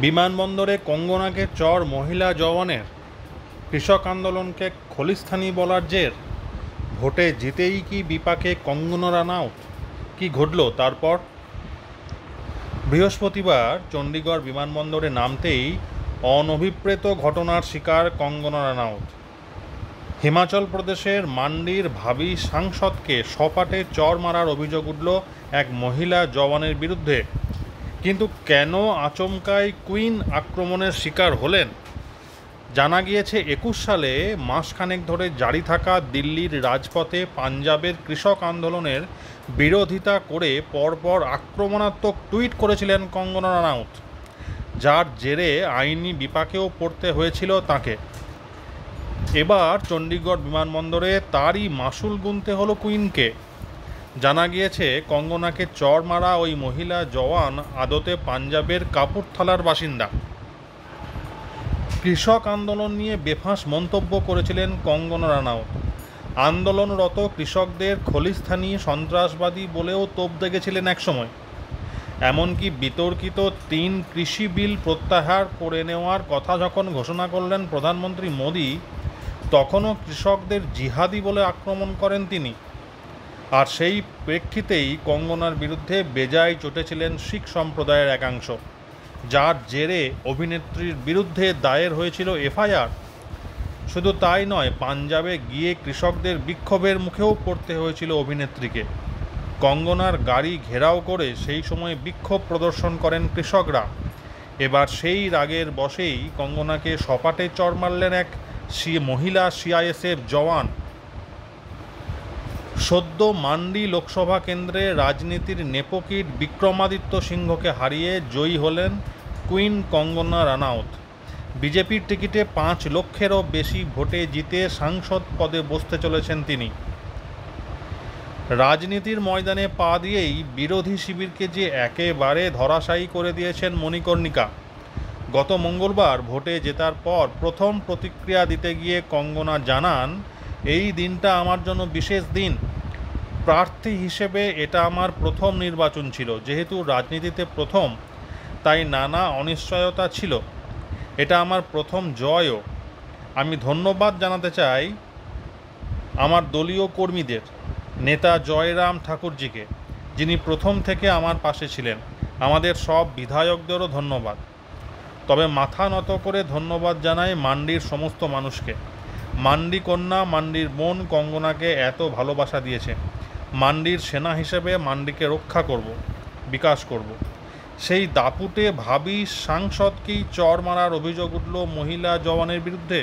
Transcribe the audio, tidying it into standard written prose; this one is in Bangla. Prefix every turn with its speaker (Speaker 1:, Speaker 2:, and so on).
Speaker 1: বিমানবন্দরে কঙ্গনাকে চর মহিলা জওয়ানের, কৃষক আন্দোলনকে খলিস্তানি বলার জের, ভোটে জিতেই কি বিপাকে কঙ্গনা রানাউত? কি ঘটল তারপর? বৃহস্পতিবার চণ্ডীগড় বিমানবন্দরে নামতেই অনভিপ্রেত ঘটনার শিকার কঙ্গনা রানাউত। হিমাচল প্রদেশের মান্ডির ভাবী সাংসদকে সপাটে চর মারার অভিযোগ উঠল এক মহিলা জওয়ানের বিরুদ্ধে। কিন্তু কেন আচমকাই কুইন আক্রমণের শিকার হলেন? জানা গিয়েছে ২১ সালে মাসখানেক ধরে জারি থাকা দিল্লির রাজপথে পাঞ্জাবের কৃষক আন্দোলনের বিরোধিতা করে পরপর আক্রমণাত্মক টুইট করেছিলেন কঙ্গনা রানাউত, যার জেরে আইনি বিপাকেও পড়তে হয়েছিল তাঁকে। এবার চণ্ডীগড় বিমানবন্দরে তারই মাসুল গুনতে হলো কুইনকে। জানা গিয়েছে কঙ্গনাকে চর মারা ওই মহিলা জওয়ান আদতে পাঞ্জাবের কাপুরথালার বাসিন্দা। কৃষক আন্দোলন নিয়ে বেফাঁস মন্তব্য করেছিলেন কঙ্গনা রানাউত। আন্দোলনরত কৃষকদের খলিস্তানি সন্ত্রাসবাদী বলেও তোপ দেখেছিলেন একসময়। এমনকি বিতর্কিত ৩ কৃষি বিল প্রত্যাহার করে নেওয়ার কথা যখন ঘোষণা করলেন প্রধানমন্ত্রী মোদি, তখনও কৃষকদের জিহাদি বলে আক্রমণ করেন তিনি। আর সেই প্রেক্ষিতেই কঙ্গনার বিরুদ্ধে বেজায় চটেছিলেন শিখ সম্প্রদায়ের একাংশ, যার জেরে অভিনেত্রীর বিরুদ্ধে দায়ের হয়েছিল এফআইআর। শুধু তাই নয়, পাঞ্জাবে গিয়ে কৃষকদের বিক্ষোভের মুখেও পড়তে হয়েছিল অভিনেত্রীকে। কঙ্গনার গাড়ি ঘেরাও করে সেই সময় বিক্ষোভ প্রদর্শন করেন কৃষকরা। এবার সেই রাগের বশেই কঙ্গনাকে সপাটে চড় মারলেন এক মহিলা সিআইএসএফ জওয়ান। সদ্য মান্ডি লোকসভা কেন্দ্রে রাজনীতির নেপোকিট বিক্রমাদিত্য সিংহকে হারিয়ে জয়ী হলেন কুইন কঙ্গনা রানাউত। বিজেপির টিকিটে ৫ লক্ষেরও বেশি ভোটে জিতে সাংসদ পদে বসতে চলেছেন তিনি। রাজনীতির ময়দানে পা দিয়েই বিরোধী শিবিরকে যে একেবারে ধরাশায়ী করে দিয়েছেন মণিকর্ণিকা। গত মঙ্গলবার ভোটে জেতার পর প্রথম প্রতিক্রিয়া দিতে গিয়ে কঙ্গনা জানান, এই দিনটা আমার জন্য বিশেষ দিন। প্রার্থী হিসেবে এটা আমার প্রথম নির্বাচন ছিল। যেহেতু রাজনীতিতে প্রথম, তাই নানা অনিশ্চয়তা ছিল। এটা আমার প্রথম জয়ও। আমি ধন্যবাদ জানাতে চাই আমার দলীয় কর্মীদের, নেতা জয়রাম ঠাকুরজিকে, যিনি প্রথম থেকে আমার পাশে ছিলেন। আমাদের সব বিধায়কদেরও ধন্যবাদ। তবে মাথা নত করে ধন্যবাদ জানাই মান্ডির সমস্ত মানুষকে। মান্ডি কন্যা, মান্ডির বোন কঙ্গনাকে এত ভালোবাসা দিয়েছে। মান্ডির সেনা হিসেবে মান্ডিকে রক্ষা করব, বিকাশ করব। সেই দাপুটে ভাবী সাংসদকেই চর মারার অভিযোগ উঠল মহিলা জওয়ানের বিরুদ্ধে।